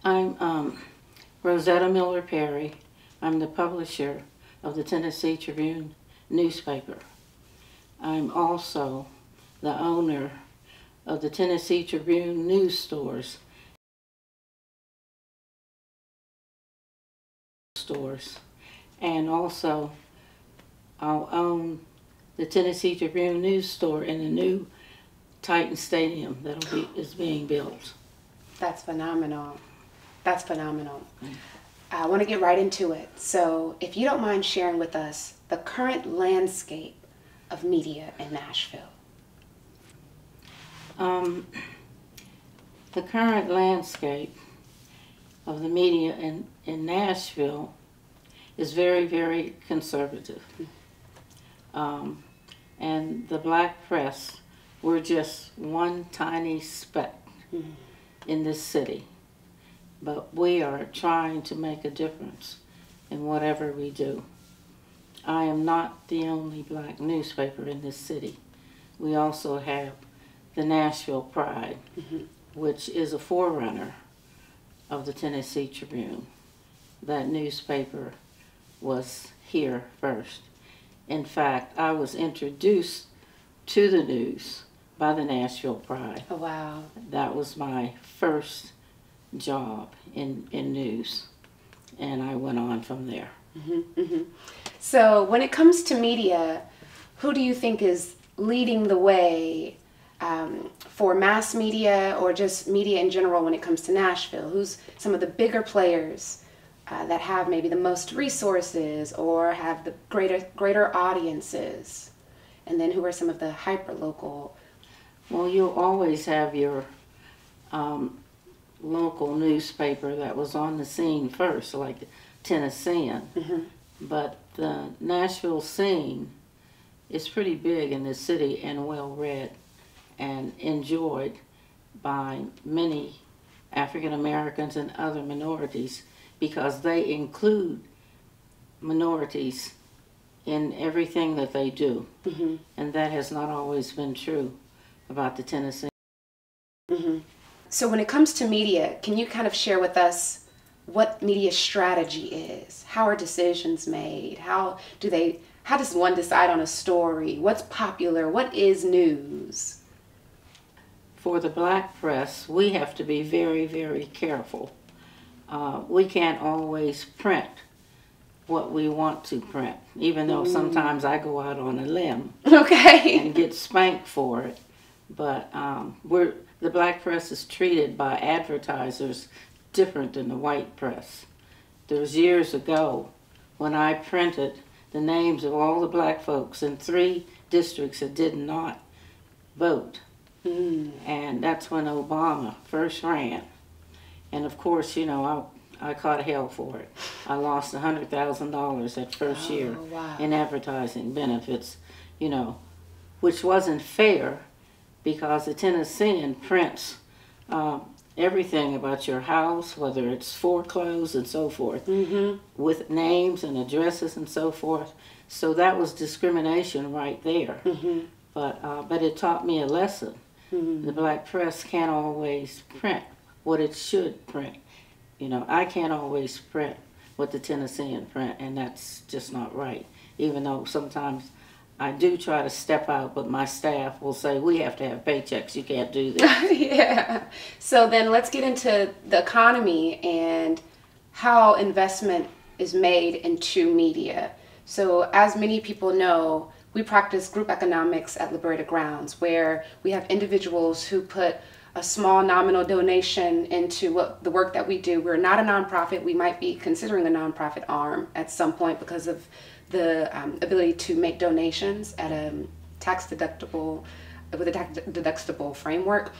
I'm Rosetta Miller-Perry. I'm the publisher of the Tennessee Tribune newspaper. I'm also the owner of the Tennessee Tribune news stores, and also I'll own the Tennessee Tribune news store in the new Titan Stadium that is being built. That's phenomenal. That's phenomenal. I want to get right into it. So if you don't mind sharing with us the current landscape of media in Nashville. The current landscape of the media in Nashville is very, very conservative. And the black press, we're just one tiny speck in this city. But we are trying to make a difference in whatever we do. I am not the only black newspaper in this city. We also have the Nashville Pride, which is a forerunner of the Tennessee Tribune. That newspaper was here first. In fact, I was introduced to the news by the Nashville Pride. Oh, wow. That was my first job in news, and I went on from there. So when it comes to media, who do you think is leading the way for mass media or just media in general when it comes to Nashville? Who's some of the bigger players that have maybe the most resources or have the greater audiences? And then who are some of the hyper-local? Well, you'll always have your local newspaper that was on the scene first, like the Tennessean. But the Nashville scene is pretty big in this city and well-read and enjoyed by many African Americans and other minorities because they include minorities in everything that they do. And that has not always been true about the Tennessee. So when it comes to media, can you kind of share with us what media strategy is? How are decisions made? How does one decide on a story? What's popular? What is news? For the black press, we have to be very, very careful. We can't always print what we want to print, even though sometimes I go out on a limb and get spanked for it. But the black press is treated by advertisers different than the white press. There was years ago when I printed the names of all the black folks in 3 districts that did not vote. And that's when Obama first ran. And of course, you know, I caught hell for it. I lost $100,000 that first year in advertising benefits, you know, which wasn't fair because the Tennessean prints everything about your house, whether it's foreclosed and so forth, with names and addresses and so forth. So that was discrimination right there. But it taught me a lesson. The black press can't always print what it should print. You know, I can't always print what the Tennessean print, and that's just not right. Even though sometimes I do try to step out, but my staff will say, we have to have paychecks, you can't do this. Yeah. So then let's get into the economy and how investment is made into media. So as many people know, we practice group economics at Liberated Grounds, where we have individuals who put a small nominal donation into the work that we do. We're not a nonprofit. We might be considering a nonprofit arm at some point because of the ability to make donations at a with a tax deductible framework.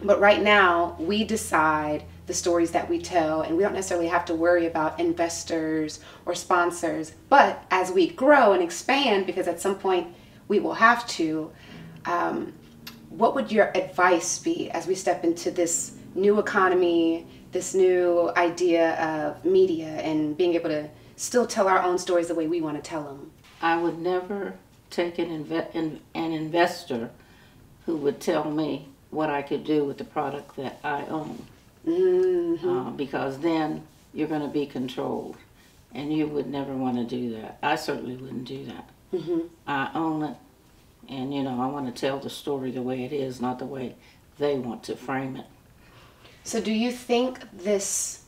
But right now, we decide the stories that we tell, and we don't necessarily have to worry about investors or sponsors. But as we grow and expand, because at some point we will have to, what would your advice be as we step into this new economy, this new idea of media and being able to still tell our own stories the way we want to tell them? I would never take an investor who would tell me what I could do with the product that I own. because then you're going to be controlled, and you would never want to do that. I certainly wouldn't do that. I own it, and I want to tell the story the way it is, not the way they want to frame it. So do you think this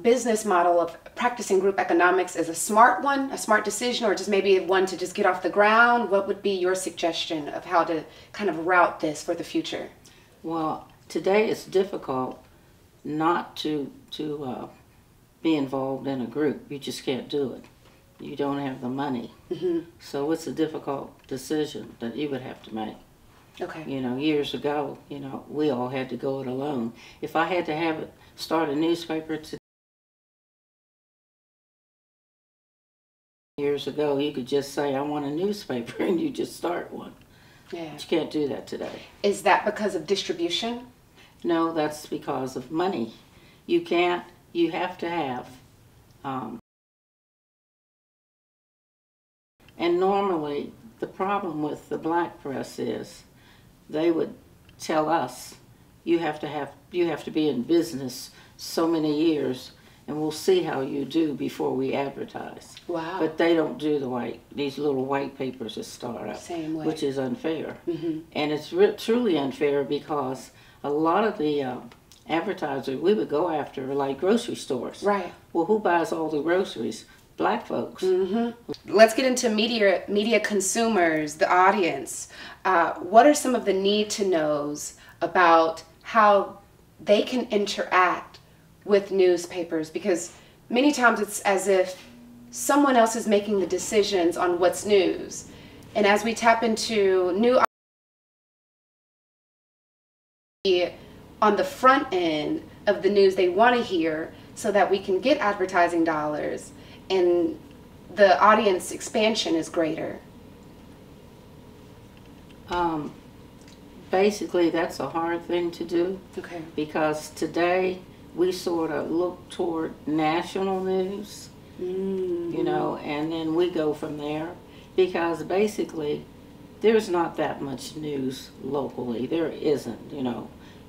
business model of practicing group economics is a smart one, a smart decision, or just maybe one to just get off the ground? What would be your suggestion of how to kind of route this for the future? Well, today it's difficult not to be involved in a group. You just can't do it. You don't have the money. So it's a difficult decision that you would have to make. Okay. Years ago, we all had to go it alone. If I had to start a newspaper today, years ago, you could just say, I want a newspaper, and you just start one. Yeah. But you can't do that today. Is that because of distribution? No, that's because of money. You have to have. And normally, the problem with the black press is they would tell us, you have to be in business so many years, and we'll see how you do before we advertise. Wow. But they don't do these little white papers that start up, Same way. which is unfair. And it's truly unfair because a lot of the advertisers we would go after are like grocery stores. Right. Well, who buys all the groceries? Black folks. Let's get into media consumers, the audience. What are some of the need-to-knows about how they can interact with newspapers? Because many times it's as if someone else is making the decisions on what's news. And as we tap into new on the front end of the news they want to hear so that we can get advertising dollars and the audience expansion is greater. Basically, that's a hard thing to do. Okay. Because today we sort of look toward national news, and then we go from there. Because basically, there's not that much news locally. There isn't,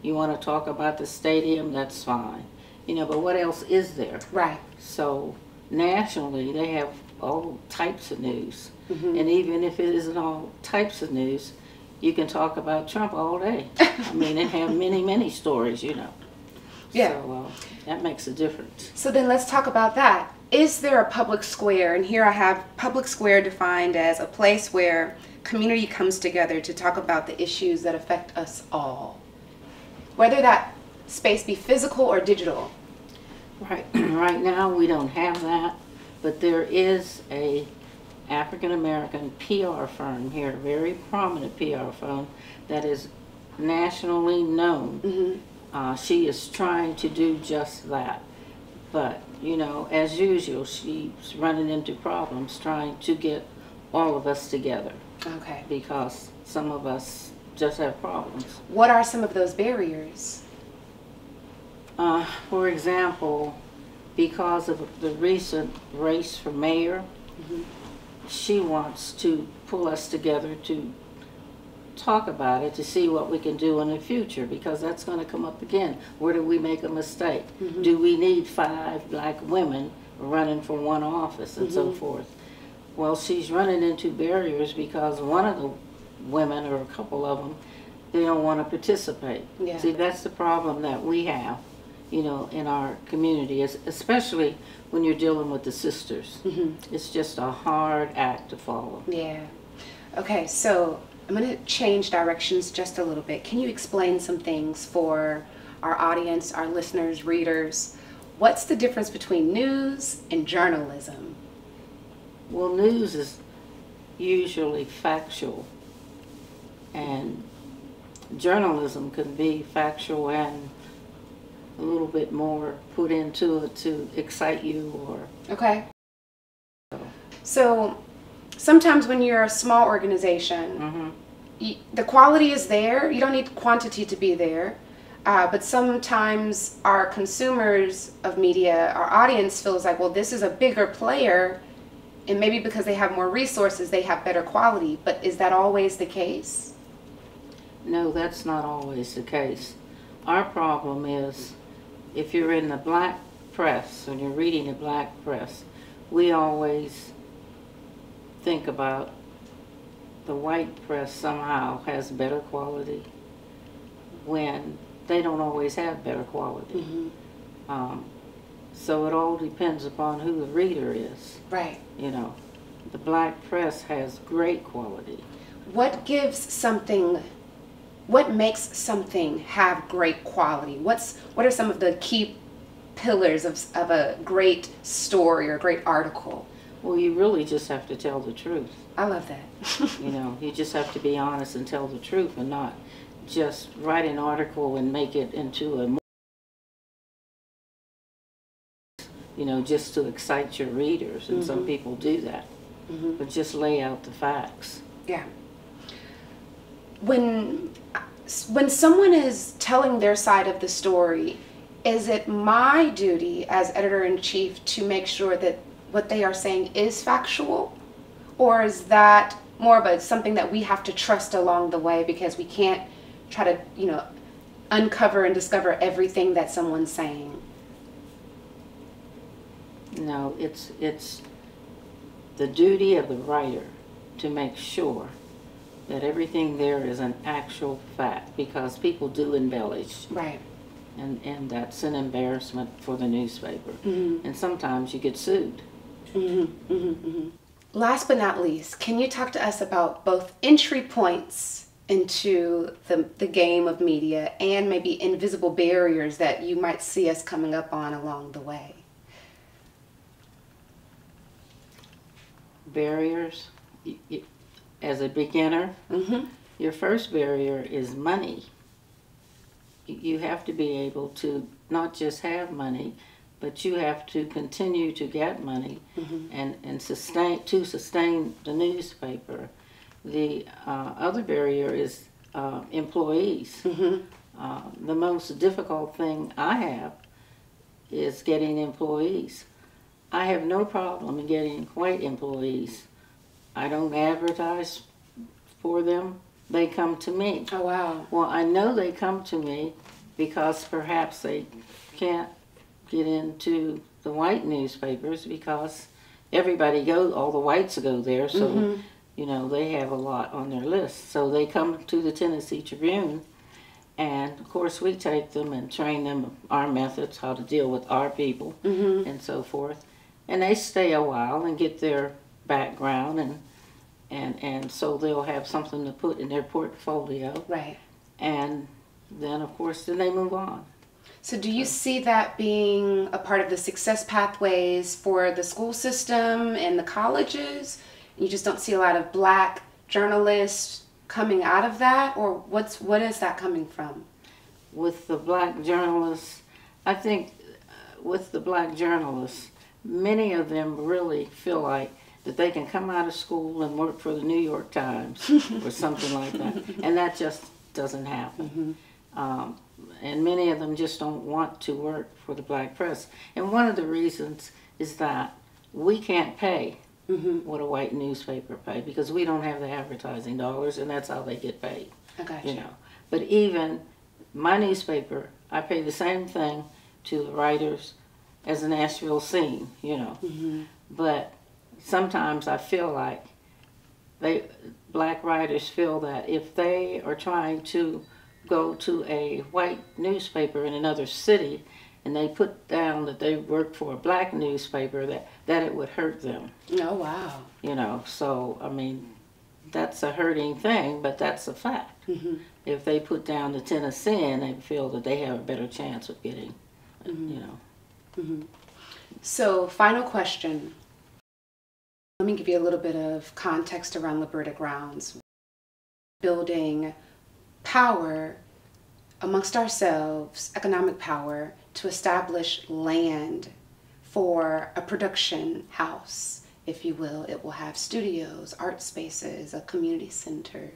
You want to talk about the stadium, that's fine. But what else is there? Right. So nationally, they have all types of news. And even if it isn't all types of news, you can talk about Trump all day. I mean, and have many, many stories, Yeah. So that makes a difference. So then let's talk about that. Is there a public square? And here I have public square defined as a place where community comes together to talk about the issues that affect us all. Whether that space be physical or digital. Right. Right now we don't have that, but there is a African-American PR firm here, a very prominent PR firm that is nationally known. She is trying to do just that. But, as usual, she's running into problems trying to get all of us together. Okay. Because some of us just have problems. What are some of those barriers? For example, because of the recent race for mayor, she wants to pull us together to talk about it, to see what we can do in the future, because that's going to come up again. Where do we make a mistake? Do we need 5 black women running for one office and so forth? Well, she's running into barriers because one of the women, or a couple of them, they don't want to participate. Yeah. See, that's the problem that we have, in our community, especially when you're dealing with the sisters. It's just a hard act to follow. Yeah. Okay, so I'm going to change directions just a little bit. Can you explain some things for our audience, our listeners, readers? What's the difference between news and journalism? Well, news is usually factual, and journalism can be factual and a little bit more put into it to excite you, or... Okay. So sometimes when you're a small organization, the quality is there. You don't need quantity to be there. But sometimes our consumers of media, our audience feels like, well, this is a bigger player, and maybe because they have more resources, they have better quality. But is that always the case? No, that's not always the case. our problem is, if you're in the black press, when you're reading the black press, we always think about the white press somehow has better quality when they don't always have better quality. So it all depends upon who the reader is. Right. You know, the black press has great quality. What makes something have great quality? What are some of the key pillars of a great story or a great article? Well, you really just have to tell the truth. I love that. You know, you just have to be honest and tell the truth, and not just write an article and make it into a, you know, just to excite your readers, and some people do that. But just lay out the facts. Yeah. When someone is telling their side of the story, is it my duty as editor-in-chief to make sure that what they are saying is factual? Or is that more of something that we have to trust along the way, because we can't try to, you know, uncover and discover everything that someone's saying? No, it's the duty of the writer to make sure that everything there is an actual fact, because people do embellish. Right. And that's an embarrassment for the newspaper. And sometimes you get sued. Last but not least, can you talk to us about both entry points into the game of media and maybe invisible barriers that you might see us coming up on along the way? Barriers? As a beginner, your first barrier is money. You have to be able to not just have money, but you have to continue to get money and sustain the newspaper. The other barrier is employees. The most difficult thing I have is getting employees. I have no problem in getting white employees. I don't advertise for them. They come to me. Oh, wow. Well, I know they come to me because perhaps they can't get into the white newspapers, because all the whites go there, so you know, they have a lot on their list. So they come to the Tennessee Tribune, and of course we take them and train them our methods, how to deal with our people and so forth. And they stay a while and get their background, and so they'll have something to put in their portfolio. Right. And then, of course, then they move on. So do you see that being a part of the success pathways for the school system and the colleges? You just don't see a lot of black journalists coming out of that? Or what is that coming from? With the black journalists, I think with the black journalists, many of them really feel like that they can come out of school and work for the New York Times or something like that. And that just doesn't happen. And many of them just don't want to work for the black press. And one of the reasons is that we can't pay what a white newspaper pays, because we don't have the advertising dollars, and that's how they get paid. I got you. You know. But even my newspaper, I pay the same thing to the writers as the Nashville scene, you know. But sometimes I feel like black writers feel that if they are trying to go to a white newspaper in another city and they put down that they work for a black newspaper, that it would hurt them. Oh, wow. You know, so, I mean, that's a hurting thing, but that's a fact. If they put down the Tennessean, they feel that they have a better chance of getting, you know. So, final question. Let me give you a little bit of context around Liberated Grounds. Building power amongst ourselves, economic power, to establish land for a production house, if you will. It will have studios, art spaces, a community center,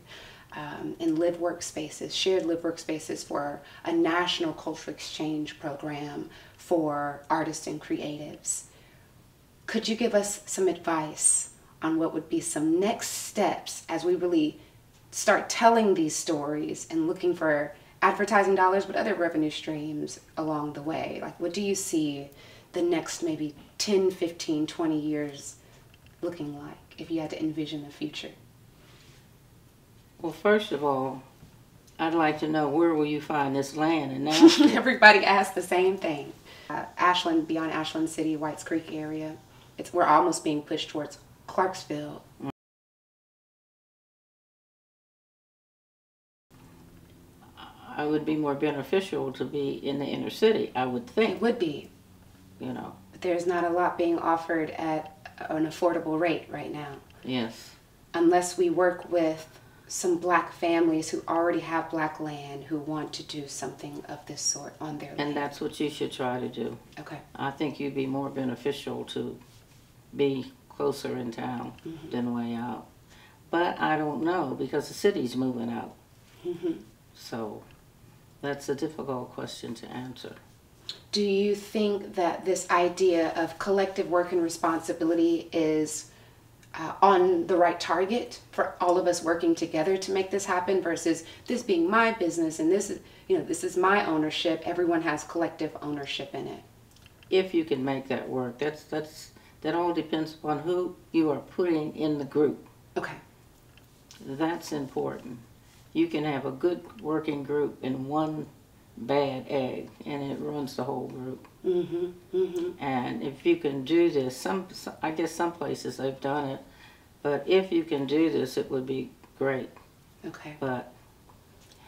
and live workspaces, shared live workspaces for a national cultural exchange program for artists and creatives. Could you give us some advice on what would be some next steps as we really start telling these stories and looking for advertising dollars, but other revenue streams along the way? Like, what do you see the next maybe 10, 15, 20 years looking like if you had to envision the future? Well, first of all, I'd like to know, where will you find this land in Nashville? Everybody asks the same thing. Ashland, beyond Ashland City, Whites Creek area. We're almost being pushed towards Clarksville. It would be more beneficial to be in the inner city, I would think. It would be. You know. But there's not a lot being offered at an affordable rate right now. Yes. Unless we work with some black families who already have black land who want to do something of this sort on their land. And that's what you should try to do. Okay. I think you'd be more beneficial to be closer in town than way out. But I don't know, because the city's moving out. So that's a difficult question to answer. Do you think that this idea of collective work and responsibility is on the right target for all of us working together to make this happen, versus this being my business and this is my ownership? Everyone has collective ownership in it. If you can make that work, that all depends upon who you are putting in the group. Okay. That's important. You can have a good working group and one bad egg, and it ruins the whole group. And if you can do this, I guess some places they've done it, but if you can do this, it would be great. Okay. But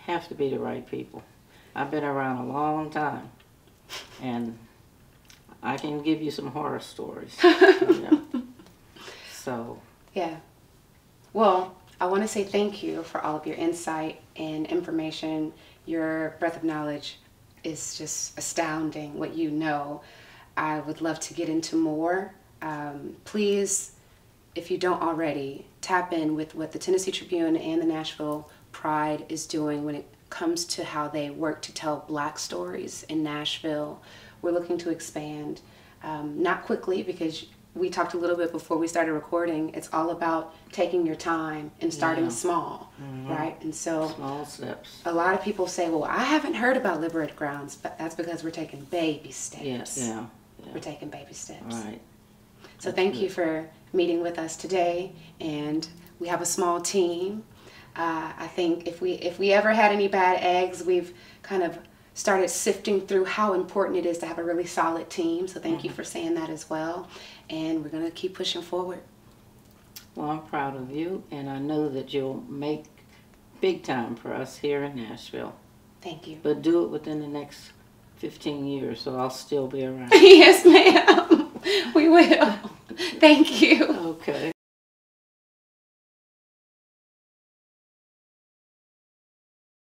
have to be the right people. I've been around a long time, and I can give you some horror stories. You know. So. Yeah. Well, I want to say thank you for all of your insight and information. Your breadth of knowledge is just astounding, what you know. I would love to get into more. Please, if you don't already, tap in with what the Tennessee Tribune and the Nashville Pride is doing when it comes to how they work to tell black stories in Nashville. We're looking to expand, not quickly, because we talked a little bit before we started recording. It's all about taking your time and starting small, right? And so small steps. A lot of people say, well, I haven't heard about Liberated Grounds, but that's because we're taking baby steps. Yeah. We're taking baby steps. Right. So thank you for meeting with us today. And we have a small team. I think if we ever had any bad eggs, we've kind of started sifting through how important it is to have a really solid team. So thank you for saying that as well. And we're going to keep pushing forward. Well, I'm proud of you, and I know that you'll make big time for us here in Nashville. Thank you. But do it within the next 15 years, so I'll still be around. Yes, ma'am. We will. Thank you.